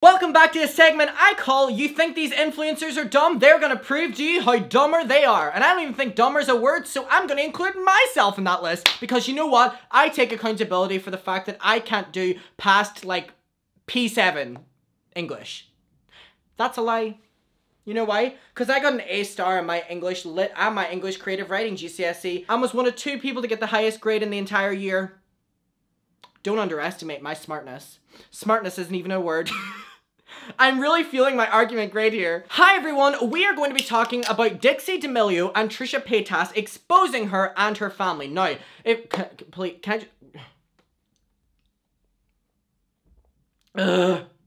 Welcome back to a segment I call You Think These Influencers Are Dumb? They're gonna prove to you how dumber they are. And I don't even think dumber is a word, so I'm gonna include myself in that list. Because you know what? I take accountability for the fact that I can't do past, like, P7 English. That's a lie. You know why? Because I got an A star in my English Lit and my English Creative Writing GCSE. I was one of 2 people to get the highest grade in the entire year. Don't underestimate my smartness. Smartness isn't even a word. I'm really feeling my argument great here. Hi everyone, we are going to be talking about Dixie D'Amelio and Trisha Paytas exposing her and her family. Now, please, can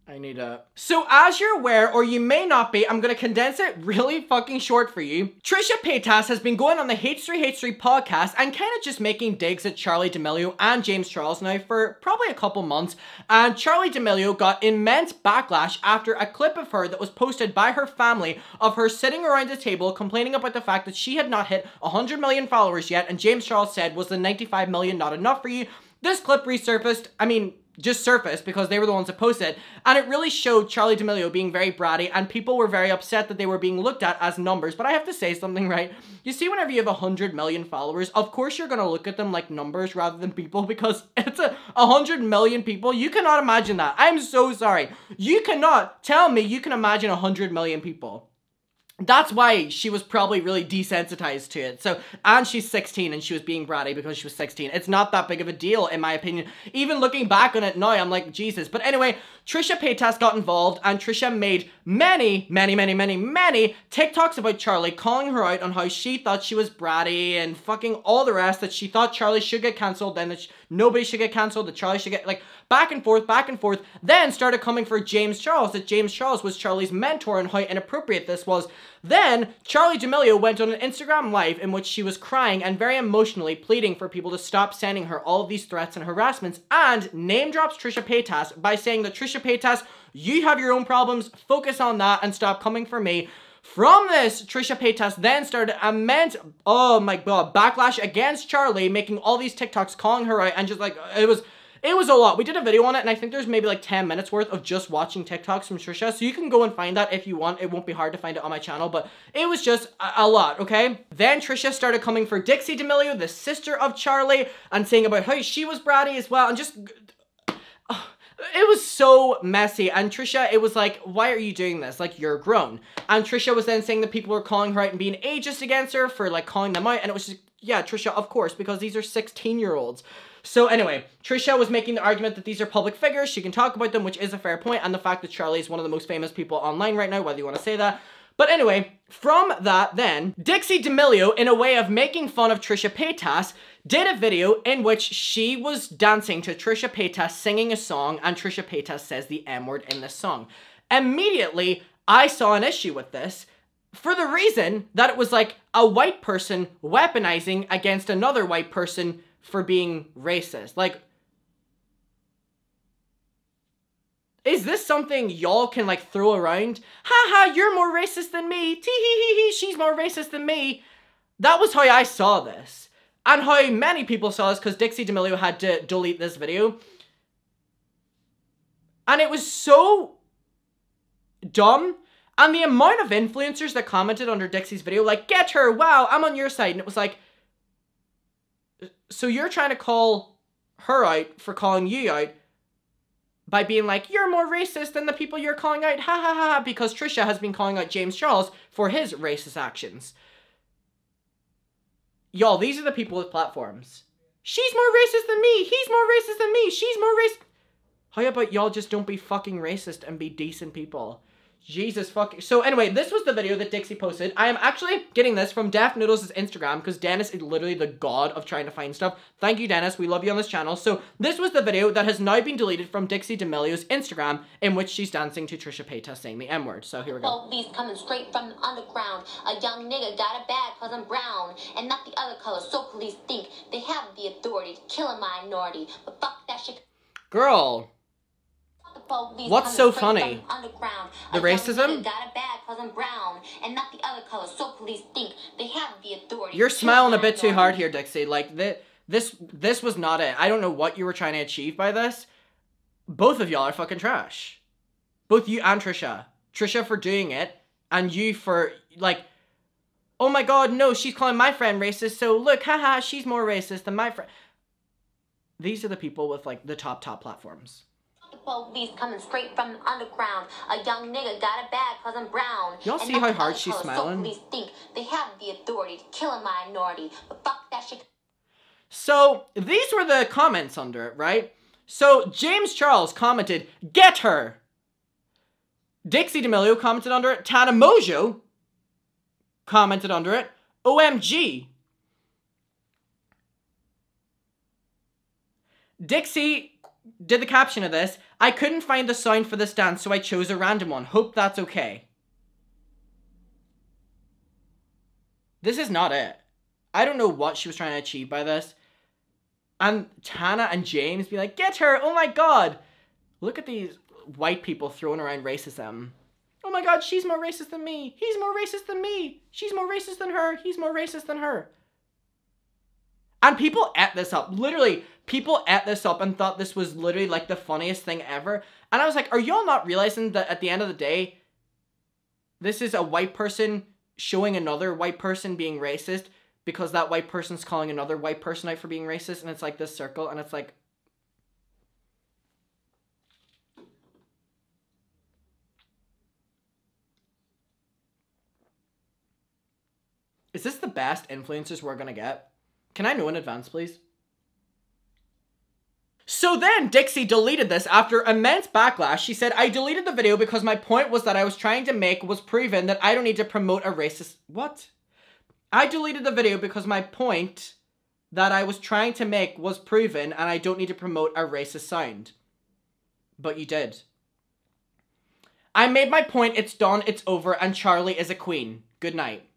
I need a... So as you're aware, or you may not be, I'm gonna condense it really fucking short for you. Trisha Paytas has been going on the H3H3 podcast and kind of just making digs at Charli D'Amelio and James Charles now for probably a couple months. And Charli D'Amelio got immense backlash after a clip of her that was posted by her family of her sitting around a table complaining about the fact that she had not hit 100 million followers yet, and James Charles said, "Was the 95 million not enough for you?" This clip resurfaced, just surfaced because they were the ones that posted it, and it really showed Charli D'Amelio being very bratty, and people were very upset that they were being looked at as numbers. But I have to say something, right? You see, whenever you have 100 million followers, of course you're gonna look at them like numbers rather than people, because it's 100 million people. You cannot imagine that. I'm so sorry. You cannot tell me you can imagine 100 million people. That's why she was probably really desensitized to it. So, and she's 16 and she was being bratty because she was 16. It's not that big of a deal, in my opinion. Even looking back on it now, I'm like, Jesus. But anyway, Trisha Paytas got involved, and Trisha made many TikToks about Charli, calling her out on how she thought she was bratty and fucking all the rest, that she thought Charli should get cancelled, then that nobody should get cancelled, that Charli should get, like, back and forth, then started coming for James Charles, that James Charles was Charli's mentor and how inappropriate this was. Then, Charli D'Amelio went on an Instagram live in which she was crying and very emotionally pleading for people to stop sending her all of these threats and harassments, and name drops Trisha Paytas by saying that, Trisha Paytas, you have your own problems, focus on that and stop coming for me. From this, Trisha Paytas then started immense, oh my god, backlash against Charli, making all these TikToks calling her out, and just like, it was a lot. We did a video on it, and I think there's maybe like 10 minutes worth of just watching TikToks from Trisha, so you can go and find that if you want. It won't be hard to find it on my channel, but it was just a lot, okay? Then Trisha started coming for Dixie D'Amelio, the sister of Charli, and saying about how she was bratty as well, and just... it was so messy, and Trisha, it was like, why are you doing this? Like, you're grown. And Trisha was then saying that people were calling her out and being ageist against her for, like, calling them out, and it was just, yeah, Trisha, of course, because these are 16-year-olds. So anyway, Trisha was making the argument that these are public figures, she can talk about them, which is a fair point, and the fact that Charli is one of the most famous people online right now, whether you want to say that. But anyway, from that then, Dixie D'Amelio, in a way of making fun of Trisha Paytas, did a video in which she was dancing to Trisha Paytas singing a song, and Trisha Paytas says the M-word in this song. Immediately, I saw an issue with this, for the reason that it was like a white person weaponizing against another white person for being racist. Like, is this something y'all can, like, throw around? Haha, you're more racist than me. Tee-hee-hee-hee, she's more racist than me. That was how I saw this. And how many people saw this, because Dixie D'Amelio had to delete this video. And it was so dumb. And the amount of influencers that commented under Dixie's video, like, get her, wow, I'm on your side. And it was like, so you're trying to call her out for calling you out by being like, you're more racist than the people you're calling out, ha ha ha, because Trisha has been calling out James Charles for his racist actions. Y'all, these are the people with platforms. She's more racist than me, he's more racist than me, she's more racist. How about y'all just don't be fucking racist and be decent people? Jesus fucking... So anyway, this was the video that Dixie posted. I am actually getting this from Def Noodles' Instagram, because Dennis is literally the god of trying to find stuff. Thank you, Dennis. We love you on this channel. So this was the video that has now been deleted from Dixie D'Amelio's Instagram, in which she's dancing to Trisha Paytas saying the M-word. So here we go. Police coming straight from the underground. A young nigga got it bad cause I'm brown and not the other color. So police think they have the authority to kill a minority. But fuck that shit. Girl. What's so funny? The racism? You're smiling a bit too hard here, Dixie. Like, this was not it. I don't know what you were trying to achieve by this. Both of y'all are fucking trash. Both you and Trisha. Trisha for doing it, and you for, like, oh my god, no, she's calling my friend racist, so look, haha, she's more racist than my friend. These are the people with, like, the top platforms. The police coming straight from the underground. A young nigga got a bag cause I'm brown. Y'all see how hard she's smiling? So police think they have the authority to kill a minority, but fuck that shit. So, these were the comments under it, right? So, James Charles commented, "Get her!" Dixie D'Amelio commented under it. Tana Mojo commented under it, "OMG." Dixie did the caption of this. "I couldn't find the sound for this dance, so I chose a random one. Hope that's okay." This is not it. I don't know what she was trying to achieve by this. And Tana and James be like, "Get her! Oh my god!" Look at these white people throwing around racism. Oh my god, she's more racist than me. He's more racist than me. She's more racist than her. He's more racist than her. And people ate this up. Literally, people ate this up and thought this was literally like the funniest thing ever. And I was like, are y'all not realizing that at the end of the day, this is a white person showing another white person being racist because that white person's calling another white person out for being racist, and it's like this circle, and it's like... Is this the best influencers we're gonna get? Can I know in advance, please? So then Dixie deleted this after immense backlash. She said, "I deleted the video because my point was that I was trying to make was proven that I don't need to promote a racist..." What? "I deleted the video because my point that I was trying to make was proven and I don't need to promote a racist sound." But you did. "I made my point, it's done, it's over, and Charlie is a queen. Good night."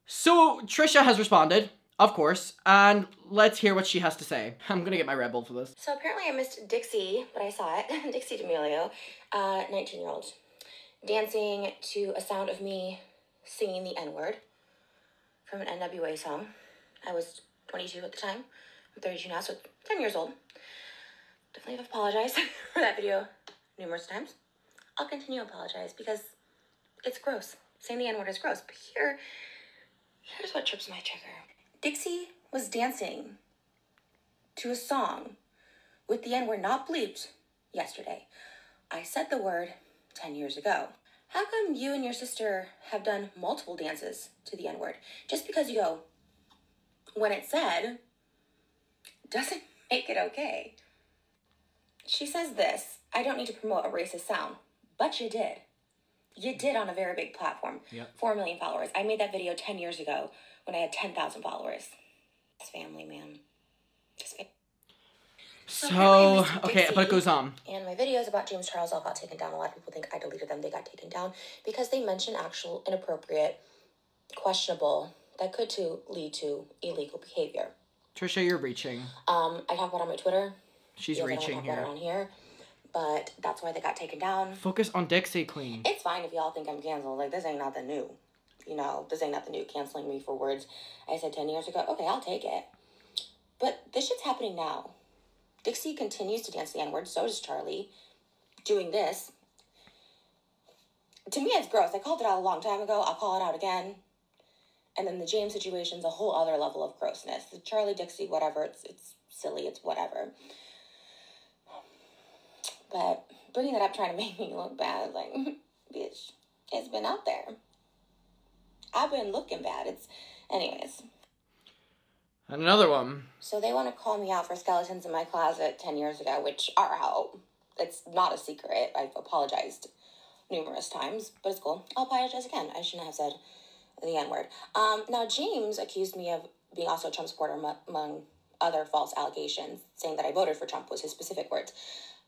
So Trisha has responded, of course, and let's hear what she has to say. I'm gonna get my Red Bull for this. So apparently I missed Dixie, but I saw it. Dixie D'Amelio, 19-year-old, dancing to a sound of me singing the N-word from an NWA song. I was 22 at the time. I'm 32 now, so 10 years old. Definitely have apologized for that video numerous times. I'll continue to apologize because it's gross. Saying the N-word is gross, but here's what trips my trigger. Dixie was dancing to a song with the N-word not bleeped yesterday. I said the word 10 years ago. How come you and your sister have done multiple dances to the N-word? Just because you go, when it's said, doesn't make it okay. She says this, "I don't need to promote a racist sound," but you did. You did on a very big platform. Yep. 4 million followers. I made that video 10 years ago when I had 10,000 followers. It's family, man. Just So okay, but it goes on. And my videos about James Charles all got taken down. A lot of people think I deleted them. They got taken down because they mention actual inappropriate, questionable, that could lead to illegal behavior. Trisha, you're reaching. I talk about it on my Twitter. She's reaching here. I don't talk about it on here. But that's why they got taken down. Focus on Dixie, queen. It's fine if y'all think I'm canceled. Like, this ain't nothing new. You know, this ain't nothing new. Canceling me for words I said 10 years ago. Okay, I'll take it. But this shit's happening now. Dixie continues to dance the N-word. So does Charlie. Doing this. To me, it's gross. I called it out a long time ago. I'll call it out again. And then the James situation's a whole other level of grossness. The Charlie, Dixie, whatever. It's silly. It's whatever. But bringing that up, trying to make me look bad, like, bitch, it's been out there. I've been looking bad. Anyways. And another one. So they want to call me out for skeletons in my closet 10 years ago, which are out. It's not a secret. I've apologized numerous times, but it's cool. I'll apologize again. I shouldn't have said the N-word. Now, James accused me of being also a Trump supporter among other false allegations, saying that I voted for Trump was his specific words.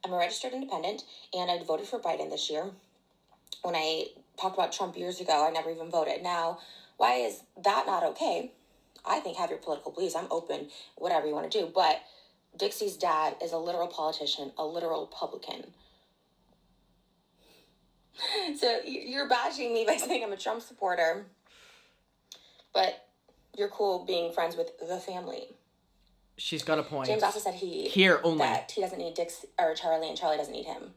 I'm a registered independent, and I voted for Biden this year. When I talked about Trump years ago, I never even voted. Now, why is that not okay? I think have your political beliefs. I'm open, whatever you want to do. But Dixie's dad is a literal politician, a literal Republican. So you're bashing me by saying I'm a Trump supporter, but you're cool being friends with the family. She's got a point. James also said Here only. that he doesn't need Dixie or Charlie, and Charlie doesn't need him.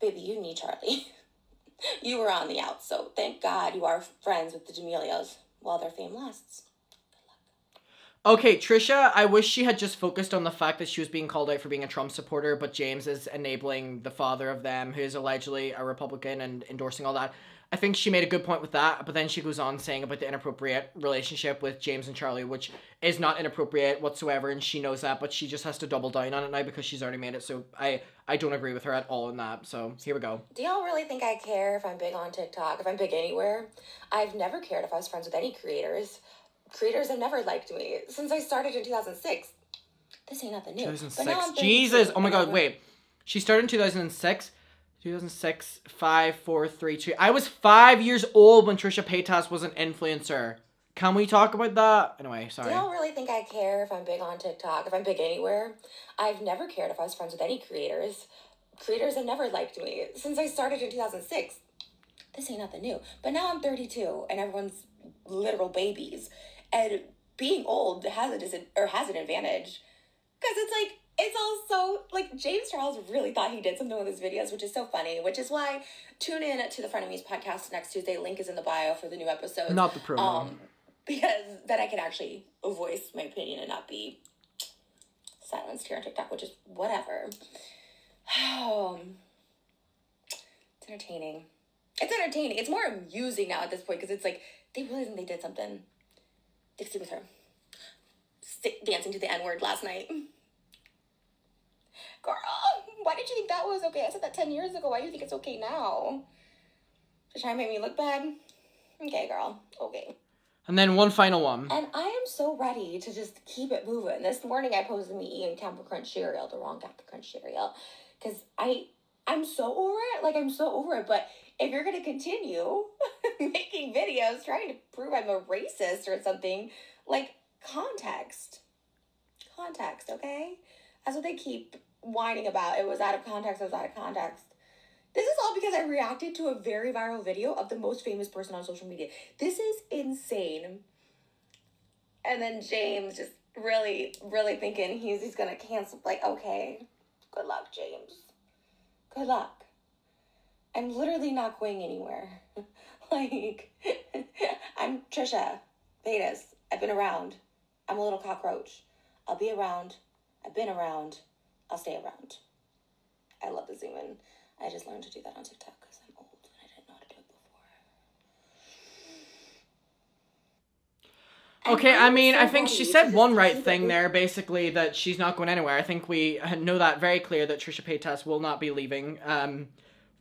Baby, you need Charlie. You were on the outs, so thank God you are friends with the D'Amelios while their fame lasts. Okay, Trisha, I wish she had just focused on the fact that she was being called out for being a Trump supporter, but James is enabling the father of them, who is allegedly a Republican, and endorsing all that. I think she made a good point with that, but then she goes on saying about the inappropriate relationship with James and Charlie, which is not inappropriate whatsoever, and she knows that, but she just has to double down on it now because she's already made it, so I don't agree with her at all in that, so here we go. Do y'all really think I care if I'm big on TikTok, if I'm big anywhere? I've never cared if I was friends with any creators. Creators have never liked me since I started in 2006. This ain't nothing new. 2006. Jesus! Oh my god, wait. She started in 2006? 2006, 5, 4, 3, 2. I was 5 years old when Trisha Paytas was an influencer. Can we talk about that? Anyway, sorry. Do y'all really think I care if I'm big on TikTok, if I'm big anywhere? I've never cared if I was friends with any creators. Creators have never liked me since I started in 2006. This ain't nothing new. But now I'm 32 and everyone's literal babies. And being old has an advantage. Because it's like, it's all so, like, James Charles really thought he did something with his videos, which is so funny, which is why tune in to the Frenemies podcast next Tuesday. Link is in the bio for the new episode. Not the promo. Because then I can actually voice my opinion and not be silenced here on TikTok, which is whatever. It's entertaining. It's entertaining. It's more amusing now at this point because it's like, they really think they did something. Dixie with her. Dancing to the N-word last night. Girl, why did you think that was okay? I said that 10 years ago. Why do you think it's okay now? To try and make me look bad? Okay, girl. Okay. And then one final one. And I am so ready to just keep it moving. This morning I posted me eating Captain Crunch cereal, the wrong Captain Crunch cereal. Because I'm so over it. Like, I'm so over it. But if you're going to continue making videos trying to prove I'm a racist or something, like, context. Context, okay? That's what they keep whining about. It was out of context. It was out of context. This is all because I reacted to a very viral video of the most famous person on social media. This is insane. And then James just really, really thinking he's going to cancel. Like, okay, good luck, James. Good luck. I'm literally not going anywhere. Like, I'm Trisha Paytas. I've been around. I'm a little cockroach. I'll be around. I've been around. I'll stay around. I love the zoom in. I just learned to do that on TikTok because I'm old and I didn't know how to do it before. Okay, I mean, I think she said one right thing there, basically, that she's not going anywhere. I think we know that very clear that Trisha Paytas will not be leaving for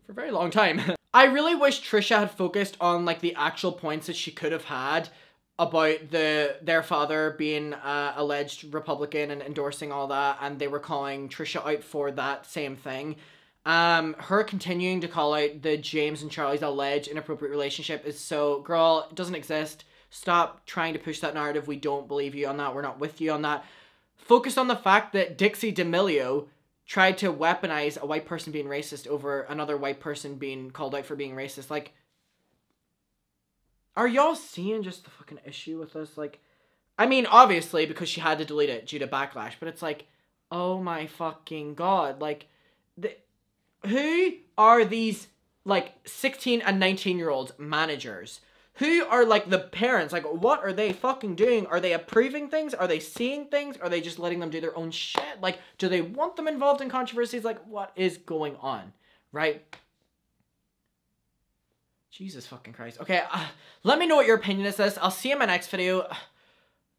a very long time. I really wish Trisha had focused on, like, the actual points that she could have had about their father being alleged Republican and endorsing all that, and they were calling Trisha out for that same thing. Her continuing to call out the James and Charlie's alleged inappropriate relationship is so, girl, it doesn't exist. Stop trying to push that narrative. We don't believe you on that. We're not with you on that. Focus on the fact that Dixie D'Amelio tried to weaponize a white person being racist over another white person being called out for being racist. Like, are y'all seeing just the fucking issue with this? Like, I mean, obviously, because she had to delete it due to backlash, but it's like, oh my fucking god. Like, who are these, like, 16 and 19-year-old managers? Who are, like, the parents? Like, what are they fucking doing? Are they approving things? Are they seeing things? Are they just letting them do their own shit? Like, do they want them involved in controversies? Like, what is going on? Right? Jesus fucking Christ. Okay, let me know what your opinion is this. I'll see you in my next video.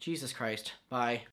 Jesus Christ. Bye.